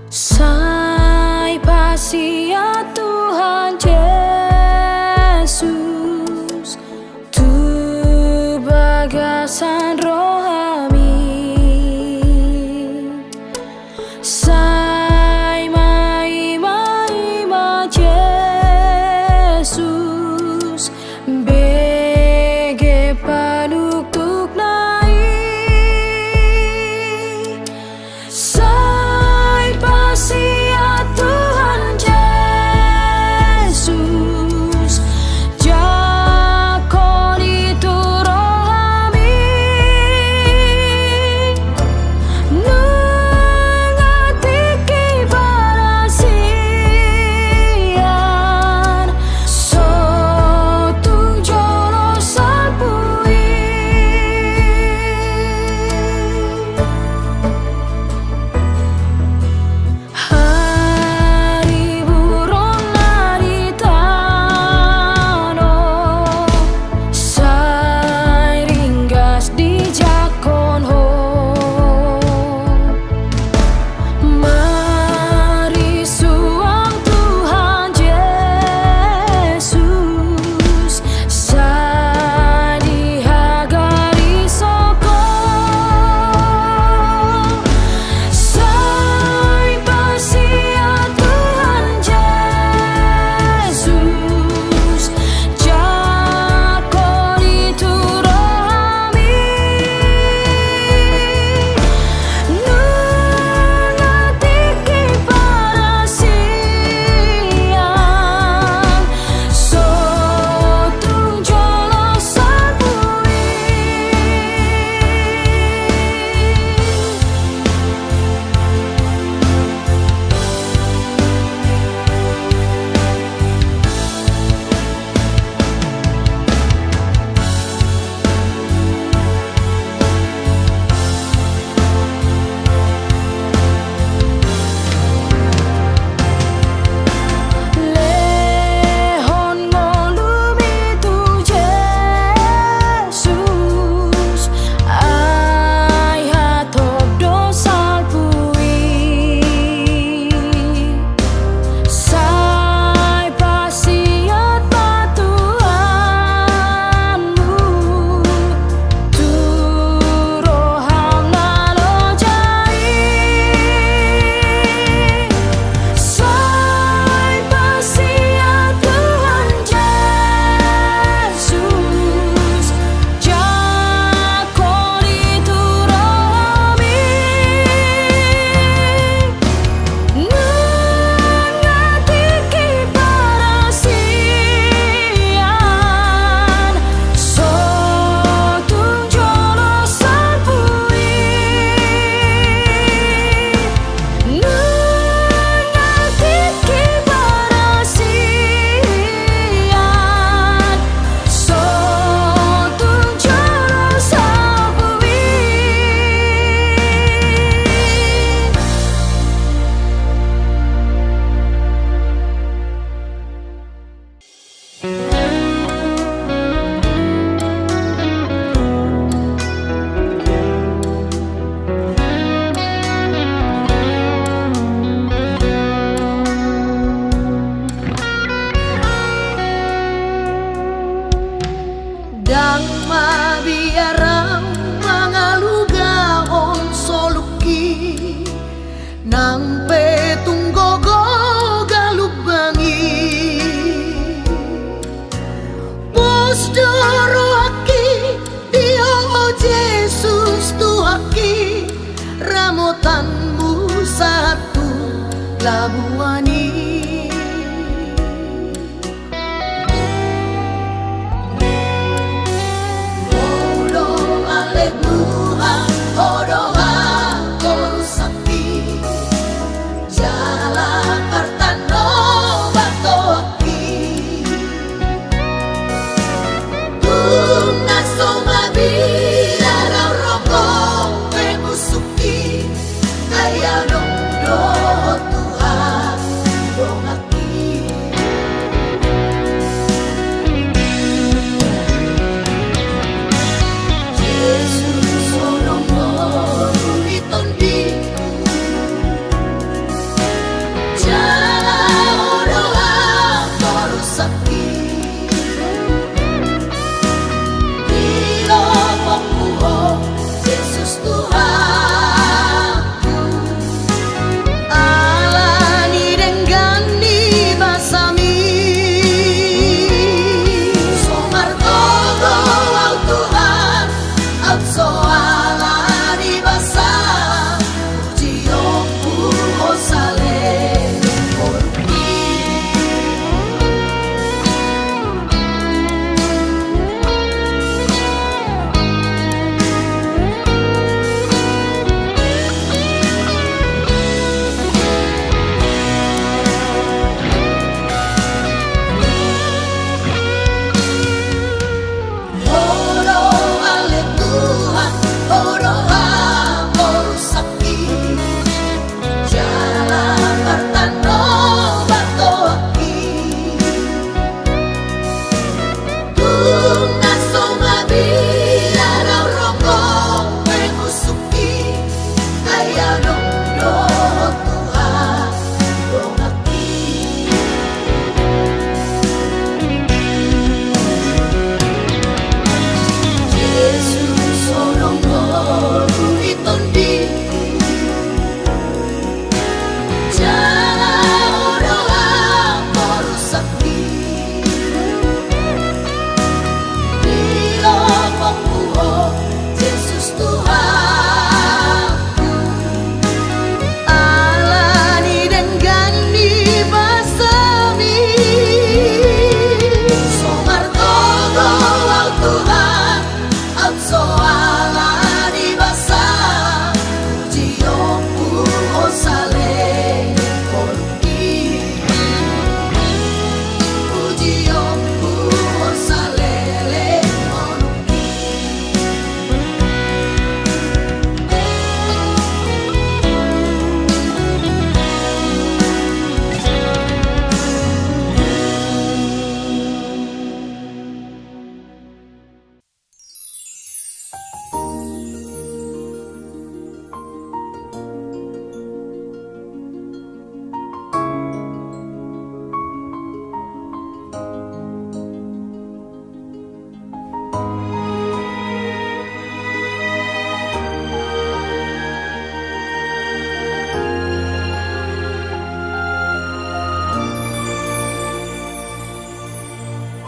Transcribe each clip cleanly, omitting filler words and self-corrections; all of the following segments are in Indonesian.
Sai pasia Tuhan Yesus, tu bagasan rohani. Sai mai Yesus, bege panuktuk nai. Sai pasia Tuhan Yesus, jakon itu rohami. Nengatiki barasian, sotung jolo salpui. Hari burung nari tano, sai ringgas di jakon ho. Mari suang Tuhan Yesus, sai dihagari soko. Sai pasia Tuhan Yesus, jakon itu rohami. Nengatiki barasian, sotung jolo salpui. Lehon ngolumi tu Yesus, ai hatop do salpui. Sai pasiat patuhanmu, tu roham nalojai. Sai pasia Tuhan Yesus, jakon itu rohami. Nengatiki barasian, sotung jolo salpui. Nengatiki barasian, sotung jolo salpui. Dang mabiarang mangaluga on soluki nang petunggogo galubangi. Pusdoro aki dia o Yesus tuaki, ramotanmu satu labuani. Odo aleluha, odo akor sakti, jala kartano batoki. Tunaso mabila roko pemusuki, ayano do Tuhan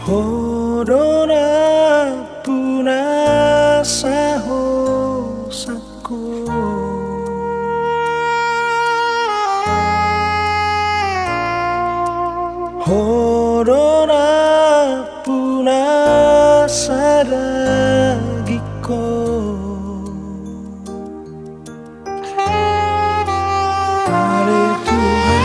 Hodona puna sahosako Hodona puna sadagiko Hale Tuhan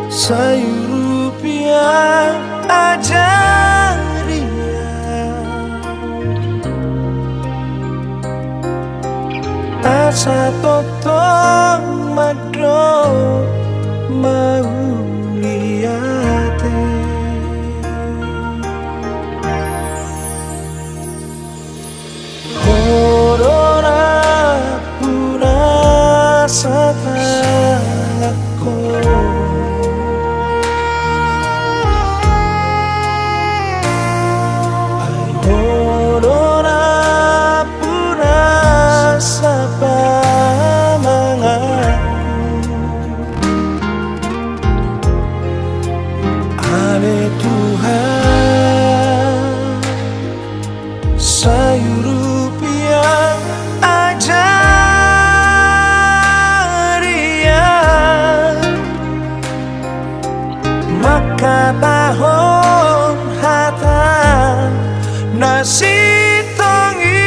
sayur rupiah ajaria asa totong madro mauliate Corona puna satako Corona puna sapa Hale Tuhan sayur rupiah ajaria maka tahun hata nasi tongi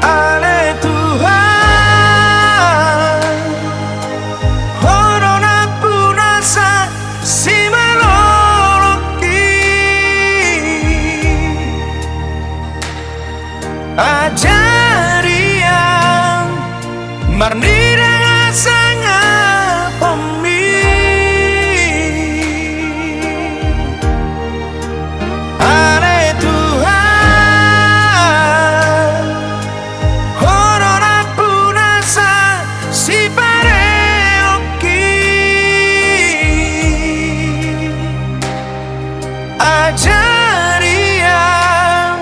Ale Tuhan Horona punasa si maloloki Ajarian marnira sangat pemi Ale Tuhan Horona punasa si pareoki Ajarian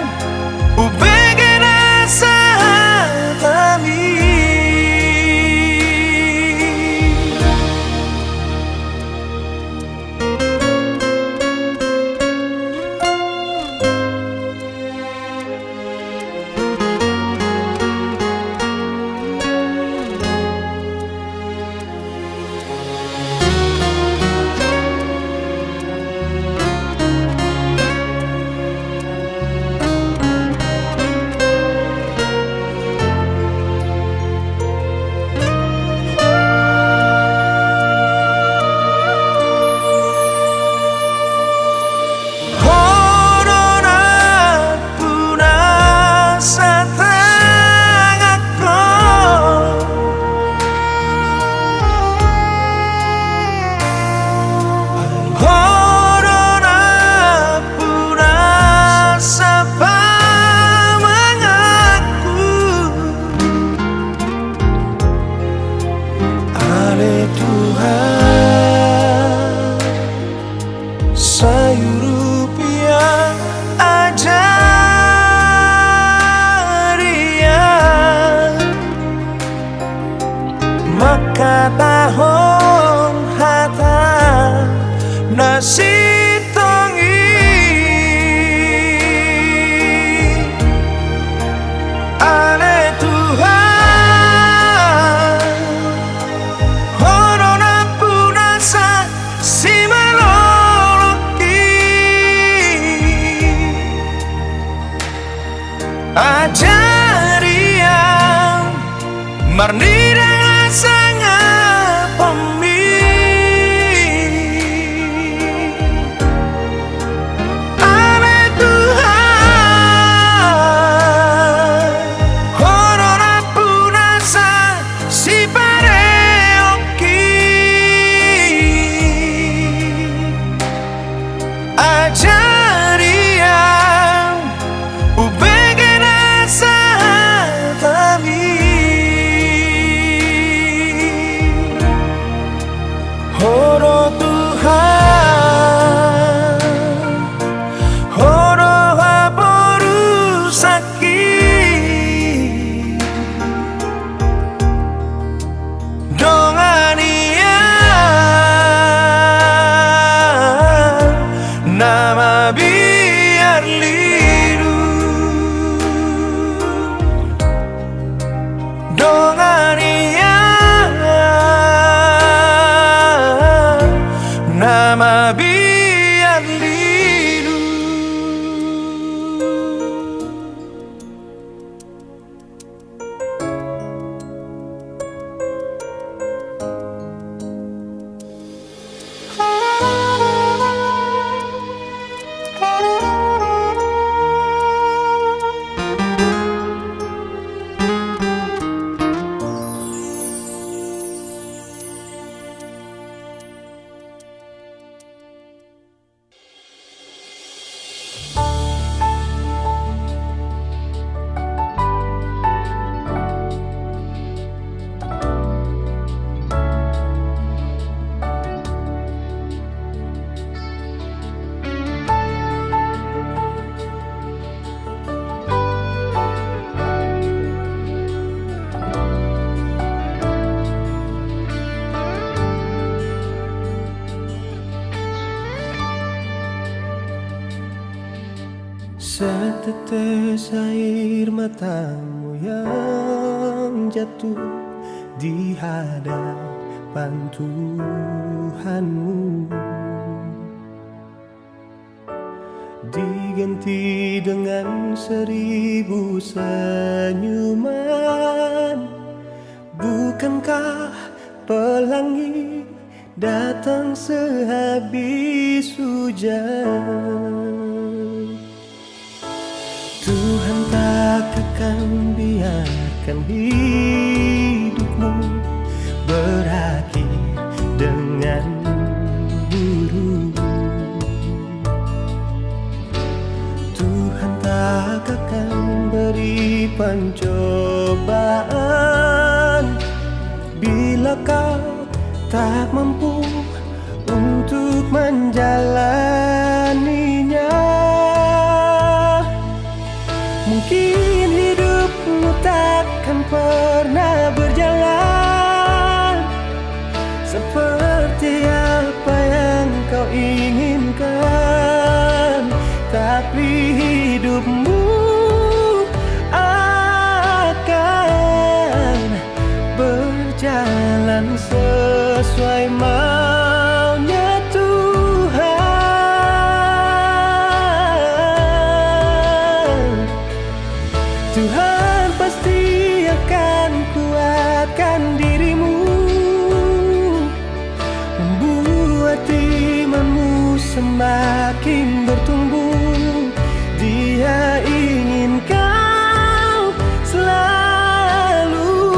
ubegena sahatami Tuhan sayur rupiah ajaria maka tahun hata nasi tongi Ale Tuhan si maloloki Ajarian marnira sangat pemi Ale Tuhan Horona punasa si pareoki Ajarian ubegena sahatami Horo Tuhan Horo haboru sakit Dongan dengan ia nama biar lidu. Setetes air matamu yang jatuh di hadapan Tuhanmu diganti dengan 1000 senyuman. Bukankah pelangi datang sehabis hujan? Tuhan tak akan biarkan hidupmu berakhir dengan buruk. Tuhan tak akan beri pencobaan bila kau tak mampu untuk menjalaninya. Mungkin hidupmu takkan pernah berjalan seperti apa yang kau inginkan, tapi hidupmu akan berjalan sesuai maunya Tuhan. Tuhan pasti akan kuatkan dirimu, membuat imanmu semakin bertumbuh. Dia ingin kau selalu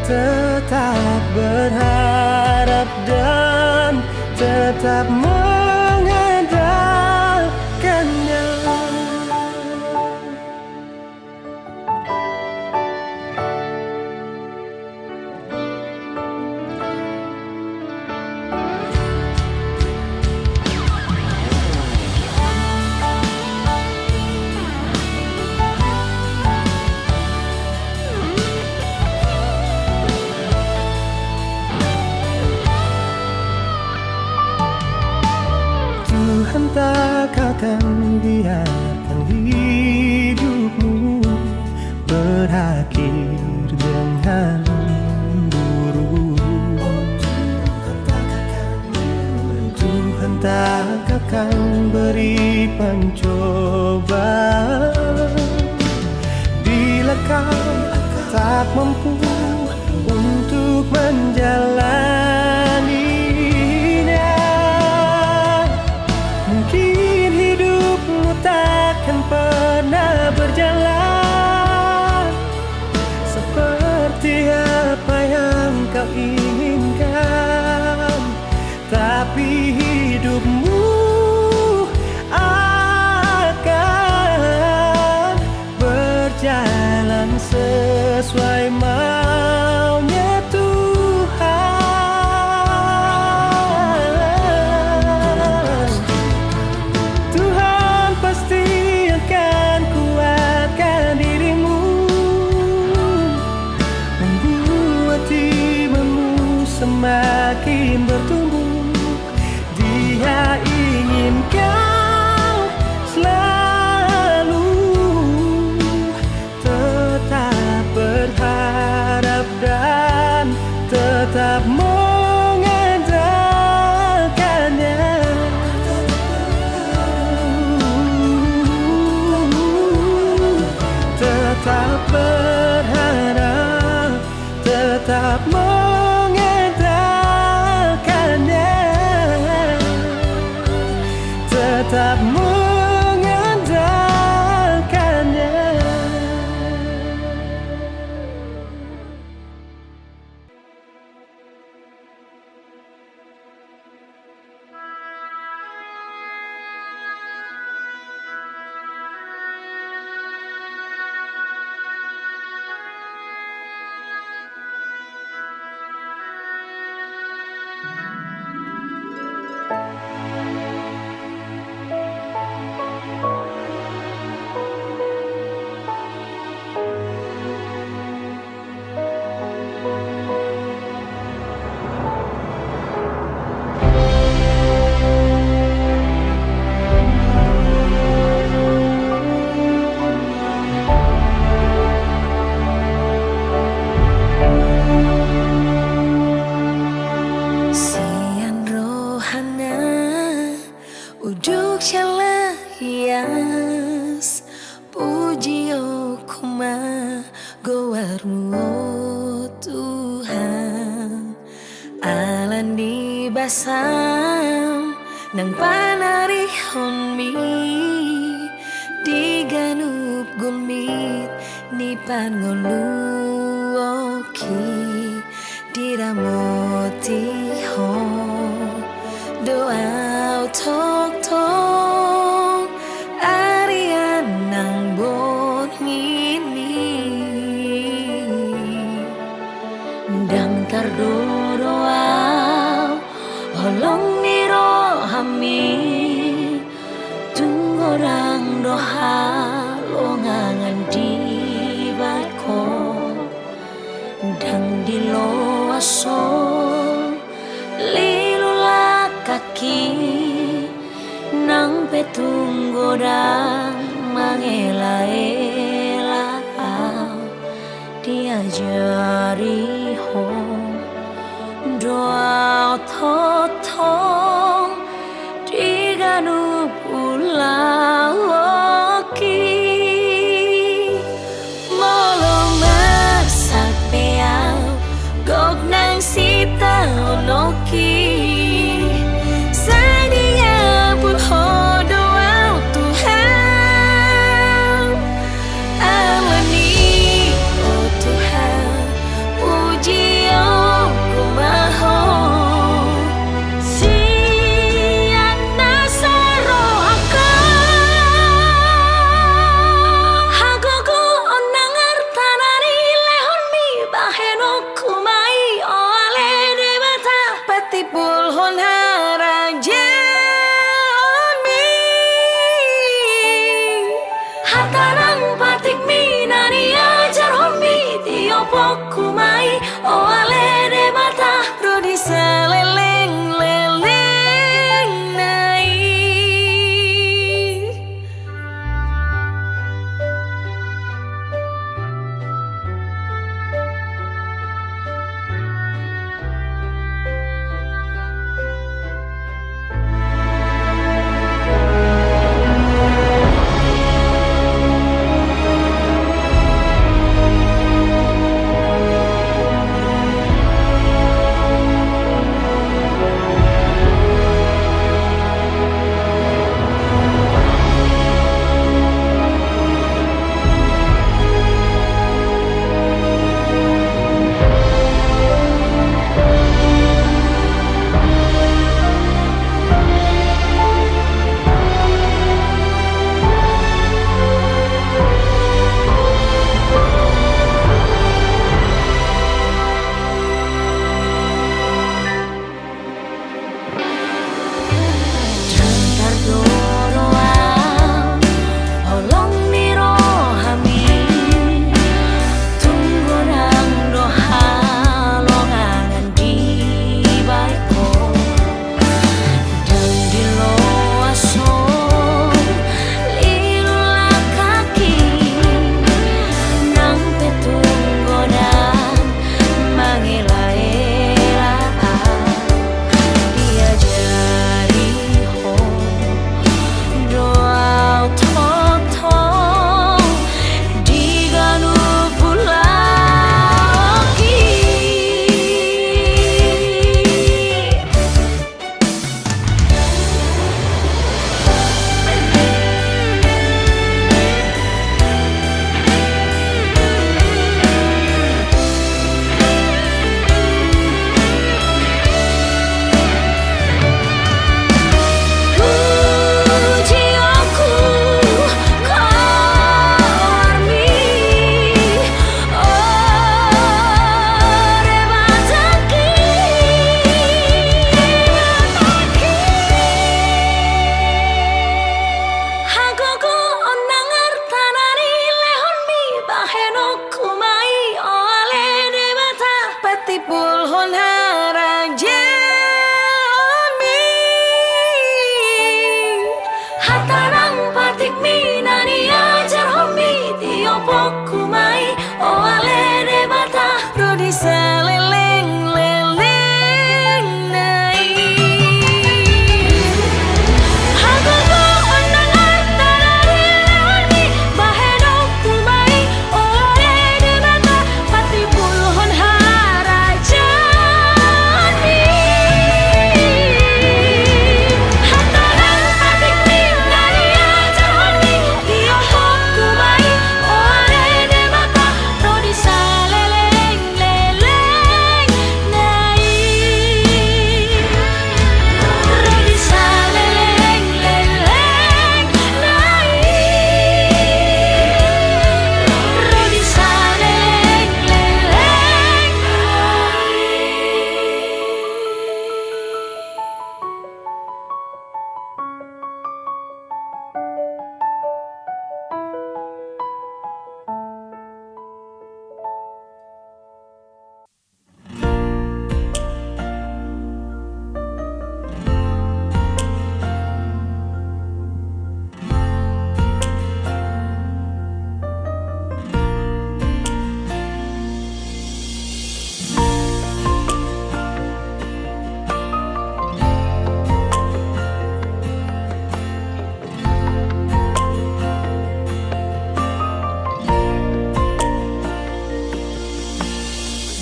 tetap berharap dan tetap mengandalkannya. Tuhan tak akan biarkan hidupmu berakhir dengan buruk. Tuhan tak akan beri pencobaan bila kau tak mampu untuk menjalaninya. Mungkin hidupmu takkan pernah berjalan seperti apa yang kau inginkan, tapi hidupmu akan berjalan sesuai maunya Tuhan. Tuhan pasti akan kuatkan dirimu, membuat imanmu semakin bertumbuh. Dia ingin kau selalu tetap berharap tetap berharap, tetap mengandalkannya, tetap mengandalkannya. Sian rohana uduk shala hias puji okuma gowarmu oh Tuhan alan di basam nang panari honmi diganup gulmit nipan ngoluoki diramoti ho doa tok tok arian nang bon ngini dang doa holong niro hami tungorang doha longangan di bako dang di lo aso lilula kaki nang petung godang mangela-ela diajari ho doa totong diganu pula oki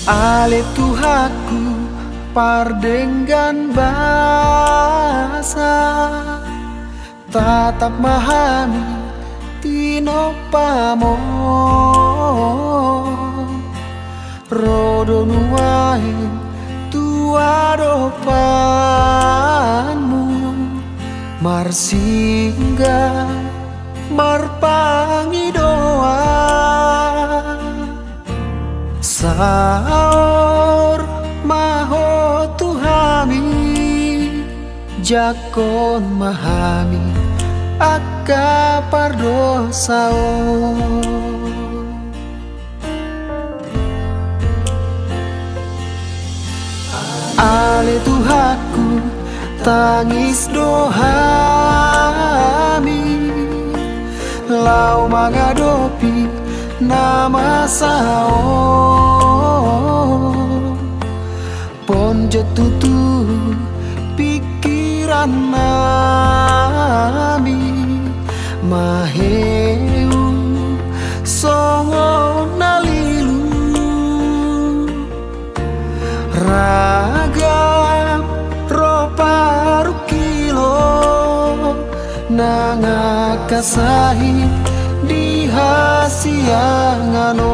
Ale Tuhaku pardenggan bahasa tatap mahami tinopamo rodo nuahi tuado panmu marsingga marpangi doa saor maho Tuhami jakon mahami akka pardosao Ale Tuhaku tangis dohami lau mengadopi nama sao pon jetutu pikiran nami maheu songo nalilu ragam roparu kilo nangakasahi di hasiangano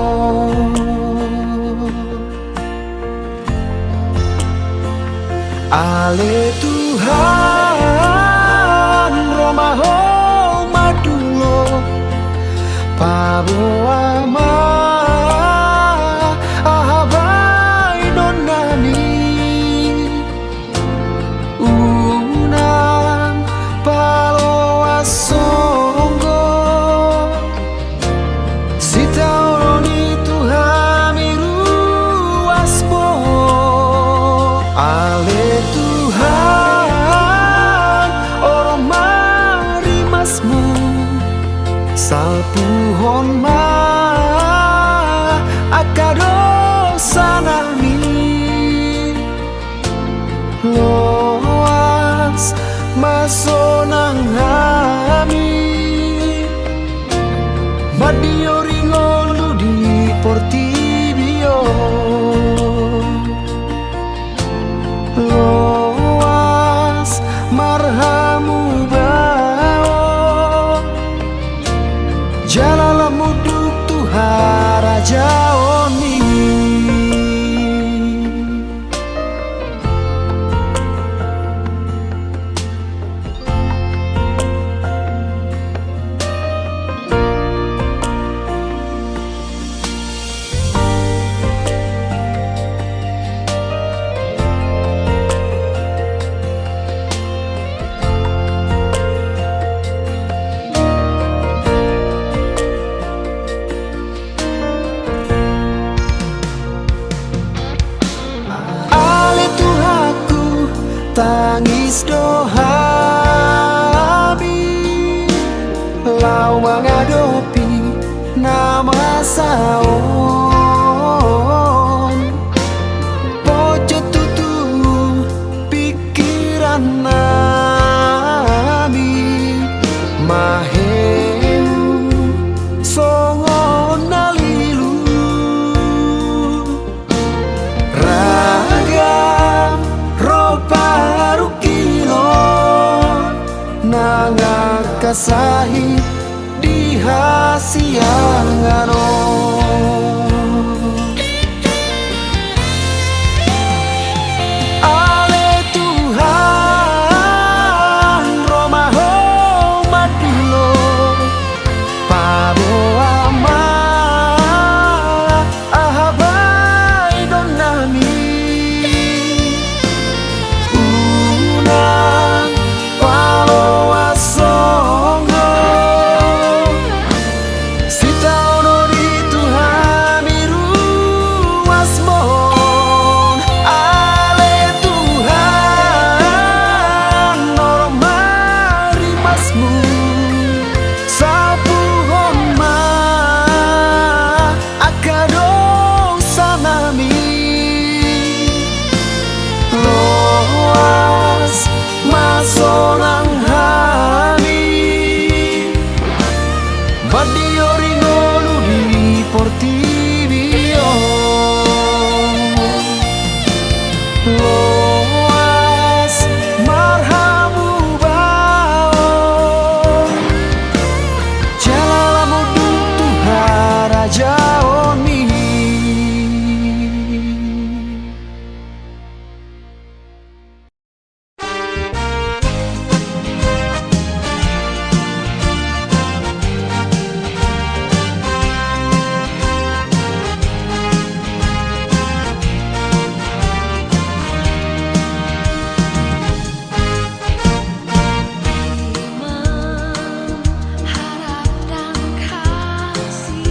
Ale Tuhan romaho madulo paboama ahabai donani unang paloasongo sitaoni Tuhami ruasmo Ale Tuhan orang marimasmu salpuhon ma akado sanami loas masonang hami madio ringolu di portibio loas marhamu bao jalala muduk Tuhara jaoni tangis dohami lau mengadopi nama saon pojo tutu pikiran nami maheu songo nalilu ragam roparu kilo nangakasahi di hasiangano Ale Tuhan romaho madulo paboama ahabai donami sonang hami Badio ringolu di portibio jaoni. Mengharap dan kasih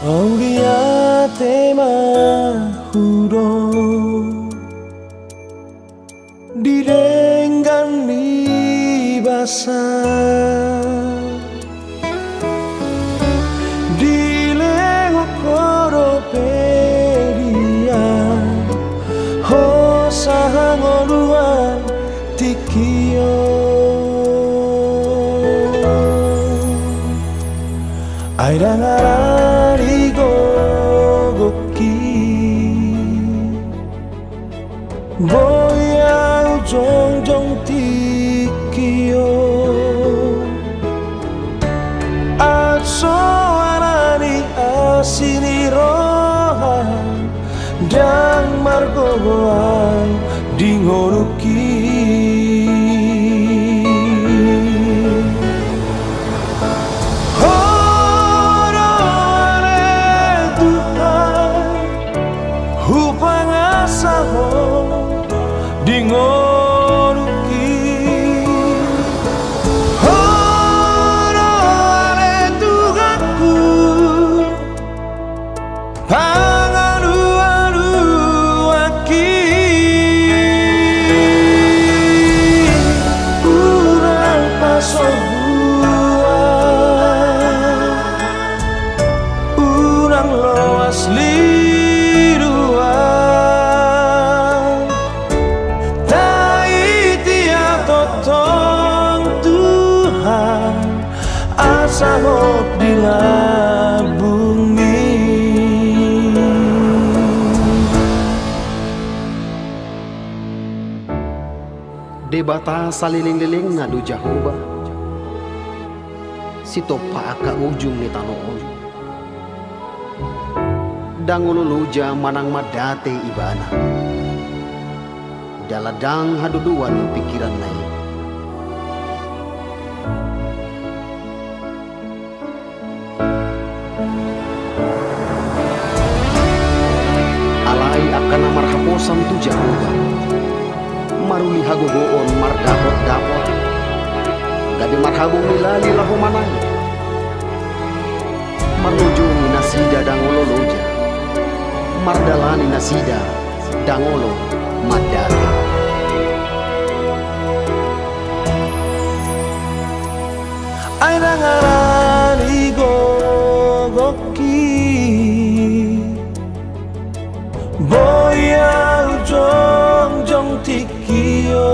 Aulia tema huro direnggan di basah di lengok koropedia ho sahangoluan tikio aira ngarari gogoki boya ujong jong tikio aso arani asini rohan dan margogoan dingoruki dingoruki horo ale tugaku pangalu-alu aki urang pasobuan urang loas sahok di bumi debata saliling-liling ngadu jahoba si topa ka ujung ni tanoon dangululuja manang madate ibana daladang haduduan pikiran naik karena marhaposan tu jahoba maruli hagogoon mardapot-dapot gabi marhabong nilali lahu manay manuju ni nasida dangolo loja mardalani nasida dangolo madali ay nangarani gogoki boya ujong jong tikio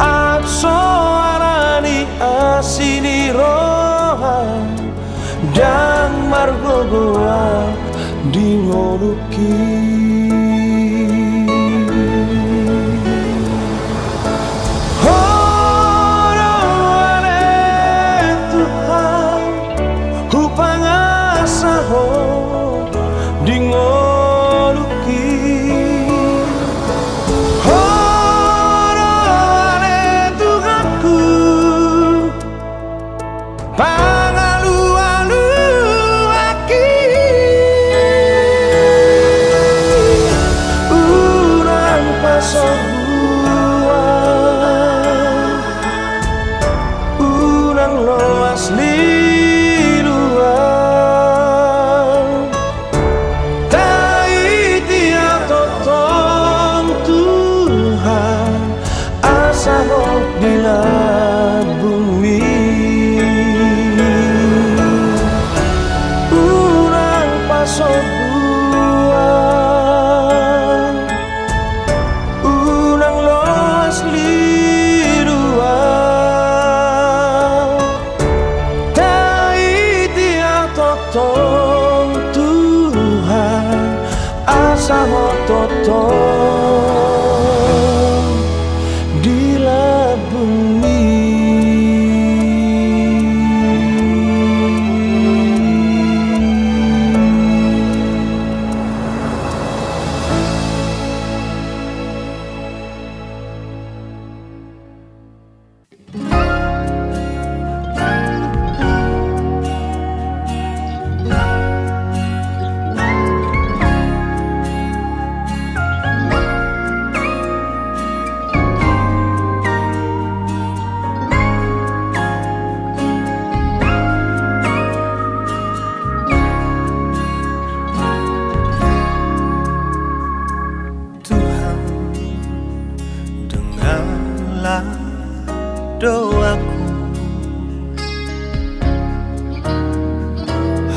atso arani asini rohan dan margogoa dingoruki horo ale Tuhan hupangasaho dingoruki horo ale tugaku pangalu-alu aki urang pasobuan urang loas sahok di bumi urang pasobuan urang loas liruan tai tiang totong Tuhan asahok totong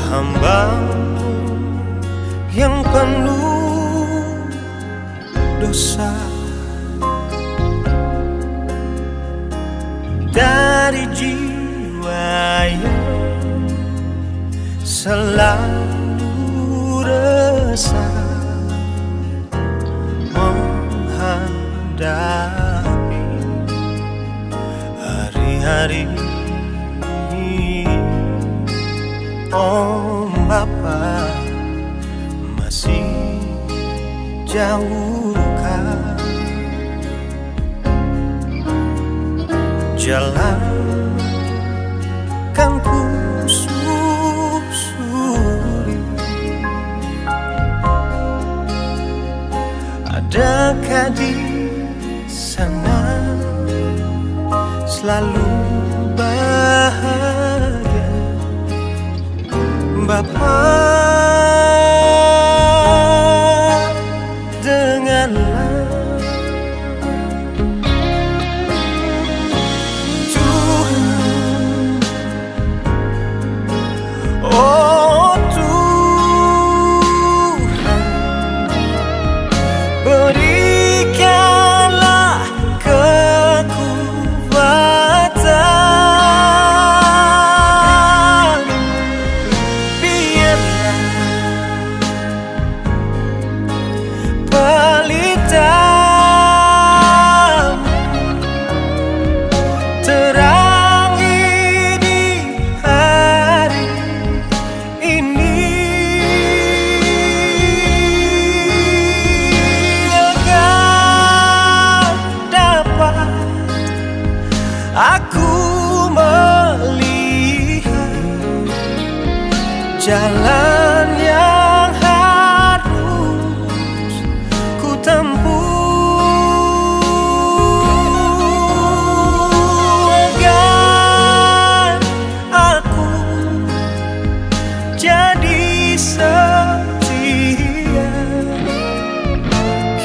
hamba-Mu yang penuh dosa. Dari jiwa yang selalu resah menghadapi hari-hari, oh Bapa, masih jauhkah jalan kan ku susuri? Adakah di sana selalu bahagia Bapa? Denganlah Tuhan, oh Tuhan, berikanlah kekuatan, biarlah pelita terangi di hari ini, agar dapat aku melihat jalan yang harus ku tempuh, agar aku jadi setia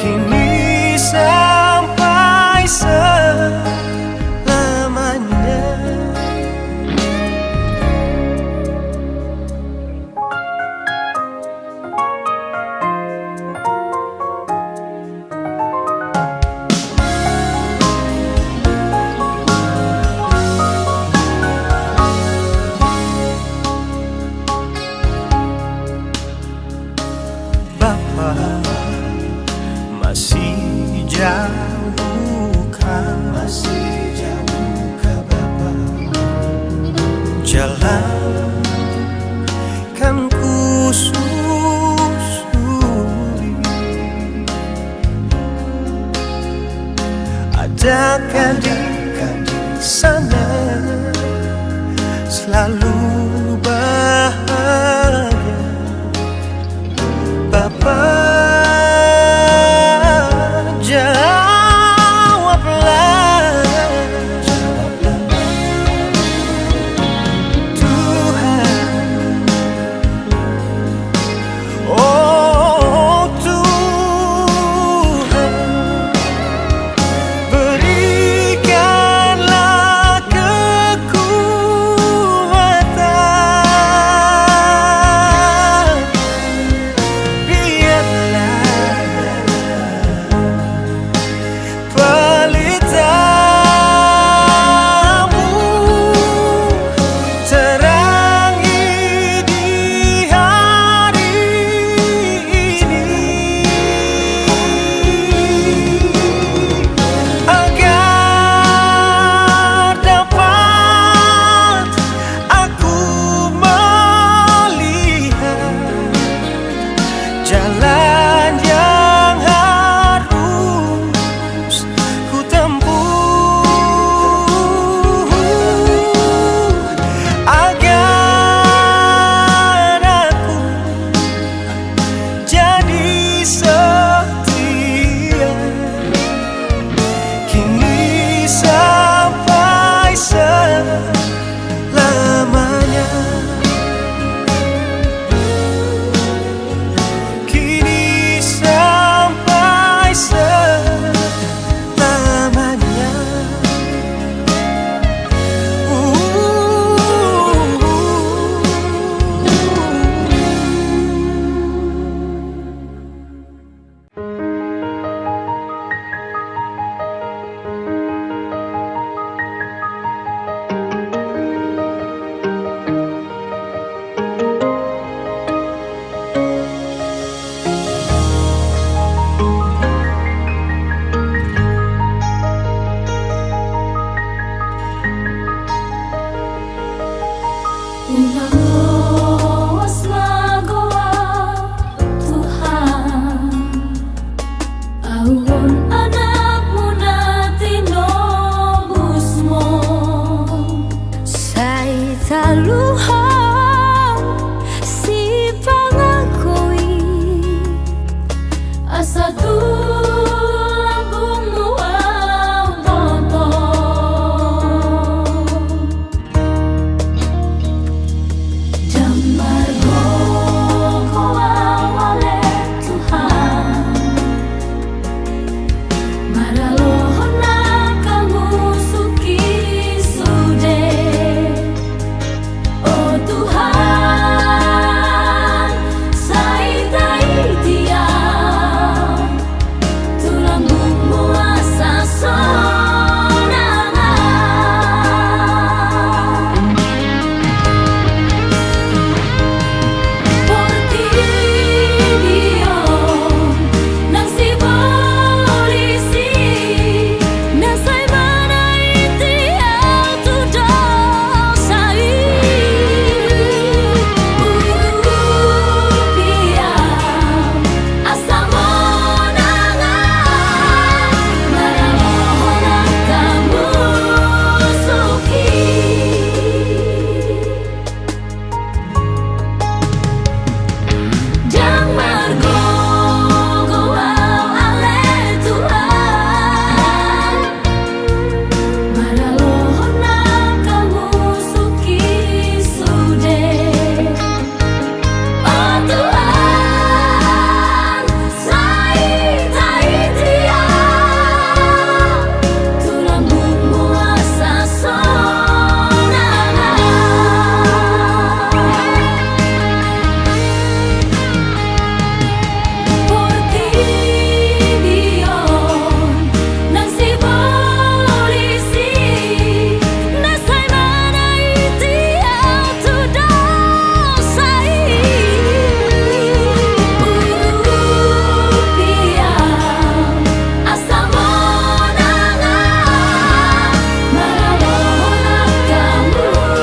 kini sampai selamanya. Bapa, masih jauhkah Bapa jalan kan ku susuri? Adakah di sana selalu bahagia Bapa? Jawablah Tuhan, oh Tuhan, berikanlah Ulangos magawa Tuhan, awon anak mo na tinobos mo sa'y taluhan si pangako'y asa tulang bumuang boto. Jamargo ko awale Tuhan, maralohon na kamusuki sude. Oh Tuhan, sa itaitian tulang bumuasa sonangan. Por ti Diyon nang si polisi nasa'y manaiti ang tudong sa'y upiang asa mo na nga maralohon ang kamusuki. Jamargo goaw ale Tuhan, maralohon na kamusuki sude. Oh Tuhan, sa itaitian tulang bumuasa sonangan. Por ti Diyon nang si polisi nasa'y manaiti ang tudong sa'y upiang asa mo na nga maralohon ang kamusuki.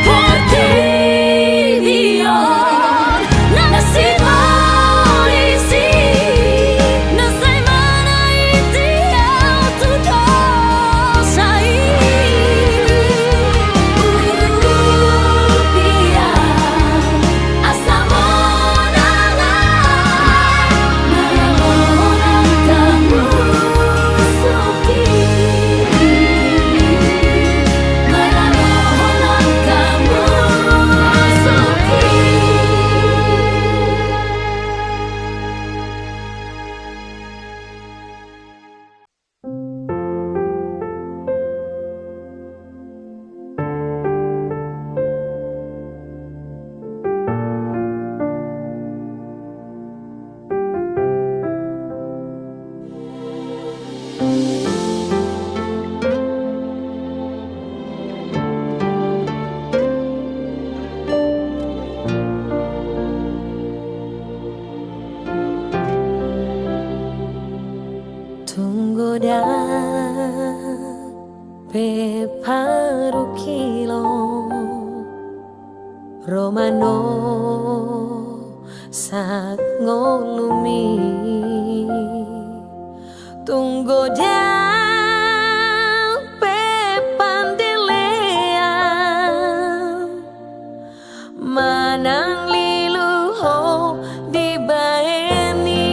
Por ti Diyon nang si polisi nasa'y manaiti ang tudong sa'y upiang asa mo na nga maralohon ang kamusuki. Maralohon ang kamusuki. Tunggu pe paru kilo Romano sak ngolumi tunggu pe pandelea manang liluho di baeni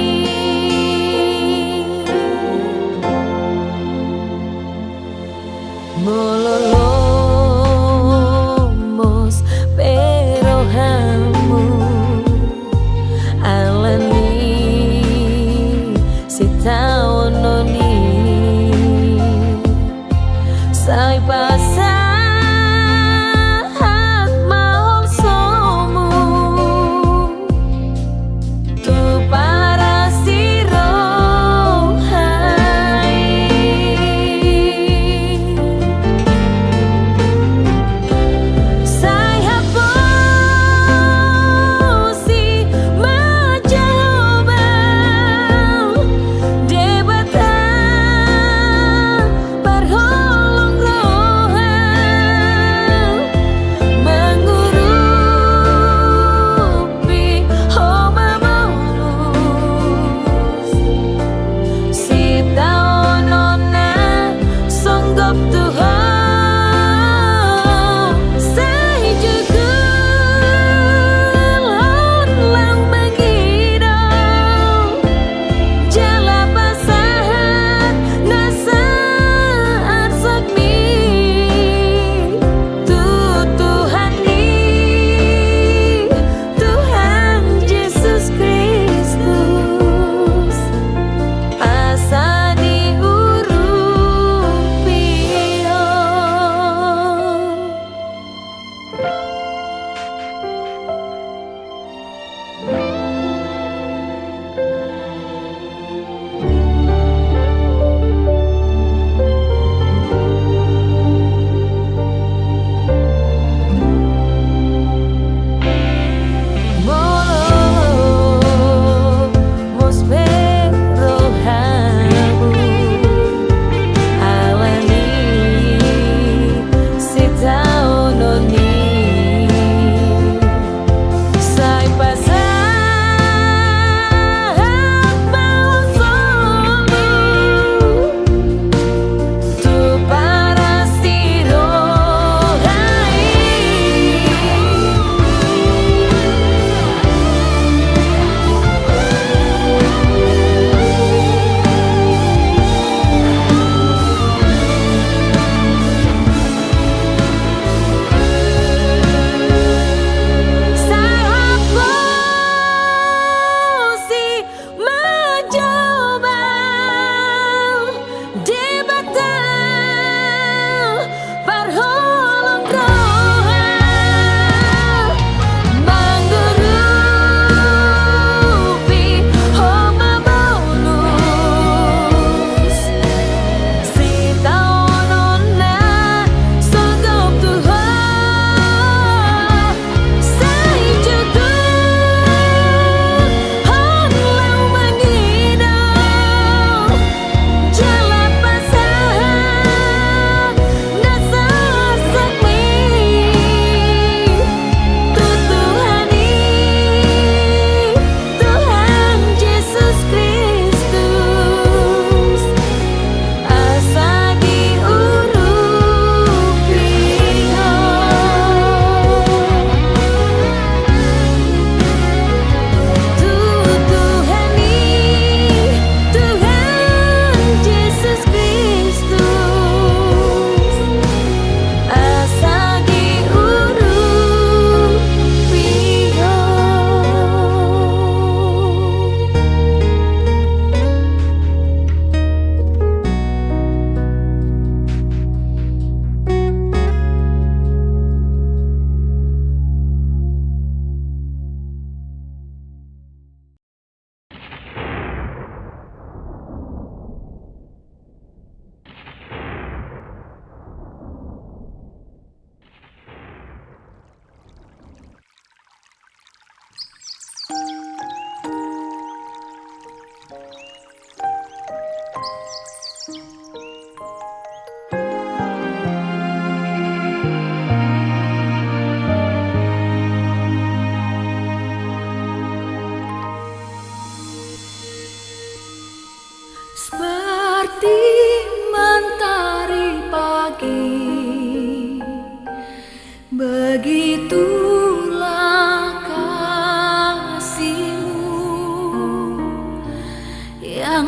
mololomos pero hamu alani si taononi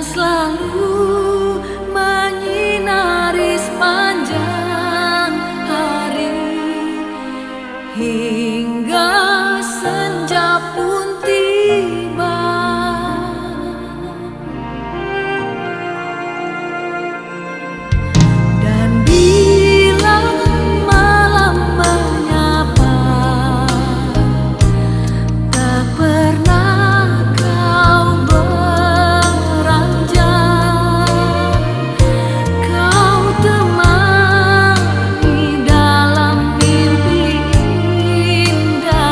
selalu menyinari sepanjang hari hingga senja pun tiba. Dan bila malam menyapa, tak pernah kau beranjak. Kau temani dalam mimpi indah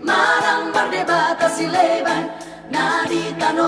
Marang berdebata sileban Nadita no